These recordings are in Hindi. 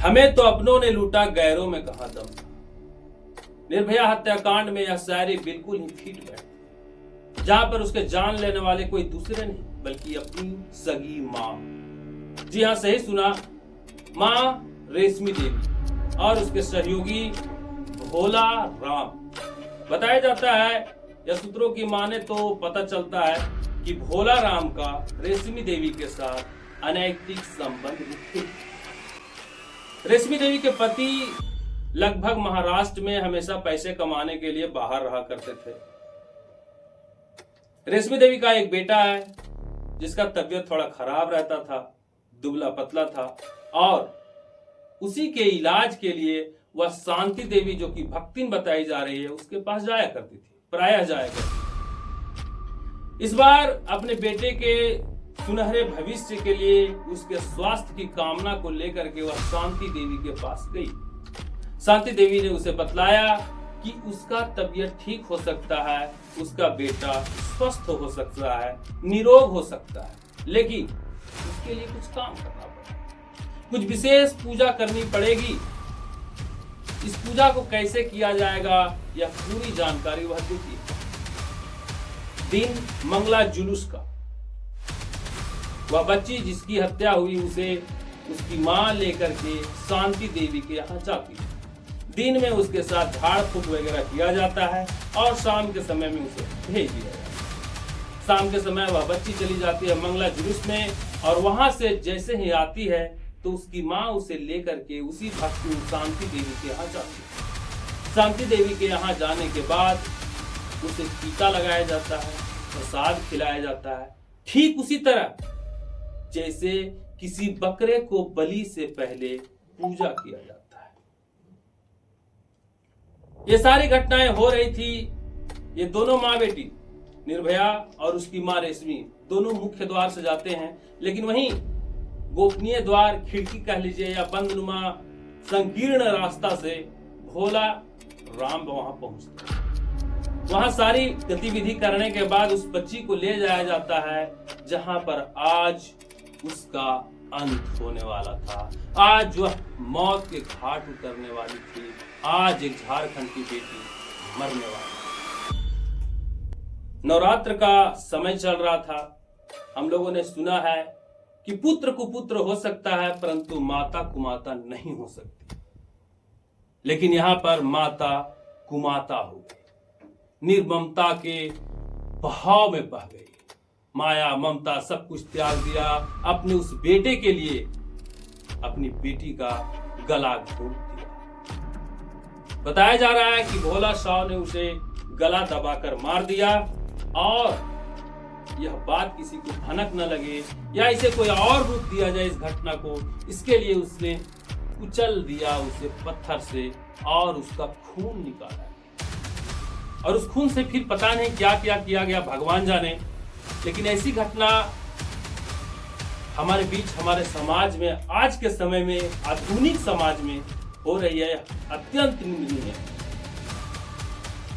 हमें तो अपनों ने लूटा, गैरों में कहां दम था। निर्भया हत्याकांड में यह शायरी बिल्कुल ही फिट बैठी, जहां पर उसके जान लेने वाले कोई दूसरे नहीं बल्कि अपनी सगी मां। जी हां, सही सुना, मां रेशमी देवी और उसके सहयोगी भोला राम। बताया जाता है या सूत्रों की माने तो पता चलता है कि भोला राम का रेशमी देवी के साथ अनैतिक संबंध थे। रेशमी देवी के पति लगभग महाराष्ट्र में हमेशा पैसे कमाने के लिए बाहर रहा करते थे। रेशमी देवी का एक बेटा है जिसका तबीयत थोड़ा खराब रहता था, दुबला पतला था, और उसी के इलाज के लिए वह शांति देवी, जो कि भक्तिन बताई जा रही है, उसके पास जाया करती थी, प्रायः जाया करती। इस बार अपने बेटे के सुनहरे भविष्य के लिए उसके स्वास्थ्य की कामना को लेकर के वह शांति देवी के पास गई। शांति देवी ने उसे बतलाया कि उसका तबीयत ठीक हो सकता है, उसका बेटा स्वस्थ हो सकता है, निरोग हो सकता है, लेकिन उसके लिए कुछ काम करना पड़ेगा, कुछ विशेष पूजा करनी पड़ेगी। इस पूजा को कैसे किया जाएगा यह पूरी जानकारी वह देती है। दिन मंगला जुलूस का। वह बच्ची जिसकी हत्या हुई उसे उसकी मां लेकर के शांति देवी के यहाँ जाती है। दिन में उसके साथ झाड़ फूक वगैरह किया जाता है और शाम के समय में उसे भेज दिया जाता है। शाम के समय वह बच्ची चली जाती है मंगला जुलूस में, और वहां से जैसे ही आती है तो उसकी मां उसे लेकर के उसी भक्ति शांति देवी के यहाँ जाती है। शांति देवी के यहाँ जाने के बाद उसे टीका लगाया जाता है, प्रसाद खिलाया जाता है, ठीक उसी तरह जैसे किसी बकरे को बलि से पहले पूजा किया जाता है। ये सारी घटनाएं हो रही थी। ये दोनों माँ बेटी निर्भया और उसकी माँ रेशमी दोनों मुख्य द्वार से जाते हैं, लेकिन वहीं गोपनीय द्वार, खिड़की कह लीजिए या बंदनुमा संकीर्ण रास्ता से भोला राम वहां पहुंचते हैं। वहां सारी गतिविधि करने के बाद उस बच्ची को ले जाया जाता है जहां पर आज उसका अंत होने वाला था। आज वह मौत के घाट उतरने वाली थी। आज एक झारखंड की बेटी मरने वाली। नवरात्र का समय चल रहा था। हम लोगों ने सुना है कि पुत्र कुपुत्र हो सकता है परंतु माता कुमाता नहीं हो सकती, लेकिन यहां पर माता कुमाता हो गई, निर्ममता के बहाव में बह गई। माया ममता सब कुछ त्याग दिया, अपने उस बेटे के लिए अपनी बेटी का गला घोट दिया। बताया जा रहा है कि भोला शाह ने उसे गला दबाकर मार दिया, और यह बात किसी को भनक न लगे या इसे कोई और रूप दिया जाए इस घटना को, इसके लिए उसने कुचल दिया उसे पत्थर से और उसका खून निकाला, और उस खून से फिर पता नहीं क्या क्या किया गया, भगवान जाने। लेकिन ऐसी घटना हमारे बीच, हमारे समाज में, आज के समय में, आधुनिक समाज में हो रही है, अत्यंत निंदनीय है।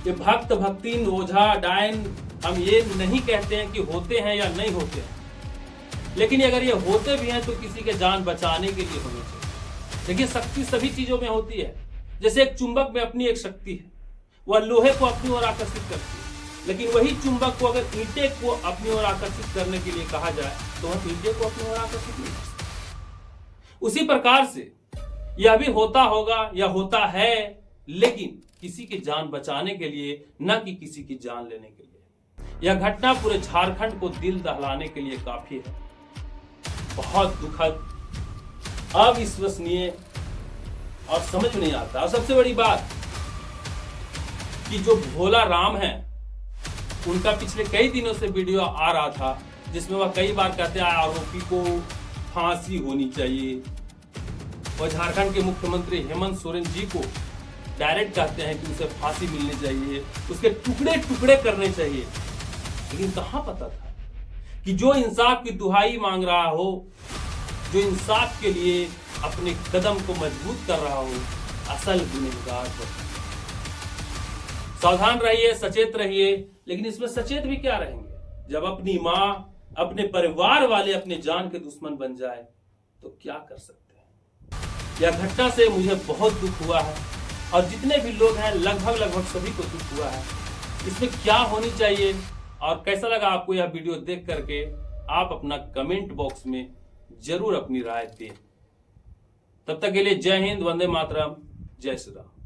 ये भक्त भक्तिन ओझा डायन, हम ये नहीं कहते हैं कि होते हैं या नहीं होते हैं, लेकिन अगर ये होते भी हैं तो किसी के जान बचाने के लिए होने चाहिए। देखिए, शक्ति सभी चीजों में होती है। जैसे एक चुंबक में अपनी एक शक्ति है, वह लोहे को अपनी ओर आकर्षित करती है, लेकिन वही चुंबक को अगर ईंटे को अपनी ओर आकर्षित करने के लिए कहा जाए तो वह ईंटे को अपनी ओर आकर्षित नहीं कर सकती। उसी प्रकार से यह भी होता होगा या होता है, लेकिन किसी की जान बचाने के लिए, न कि किसी की जान लेने के लिए। यह घटना पूरे झारखंड को दिल दहलाने के लिए काफी है। बहुत दुखद, अविश्वसनीय और समझ में नहीं आता। और सबसे बड़ी बात कि जो भोला राम है, उनका पिछले कई दिनों से वीडियो आ रहा था जिसमें वह कई बार कहते हैं आरोपी को फांसी होनी चाहिए। वह झारखंड के मुख्यमंत्री हेमंत सोरेन जी को डायरेक्ट कहते हैं कि उसे फांसी मिलनी चाहिए, उसके टुकड़े टुकड़े करने चाहिए। लेकिन कहां पता था कि जो इंसाफ की दुहाई मांग रहा हो, जो इंसाफ के लिए अपने कदम को मजबूत कर रहा हो, असल गुनहगार हो। सावधान रहिए, सचेत रहिए। लेकिन इसमें सचेत भी क्या रहेंगे जब अपनी मां, अपने परिवार वाले अपने जान के दुश्मन बन जाए तो क्या कर सकते हैं। यह घटना से मुझे बहुत दुख हुआ है और जितने भी लोग हैं लगभग सभी को दुख हुआ है। इसमें क्या होनी चाहिए और कैसा लगा आपको यह वीडियो देख करके आप अपना कमेंट बॉक्स में जरूर अपनी राय दें। तब तक के लिए जय हिंद, वंदे मातरम, जय श्री राम।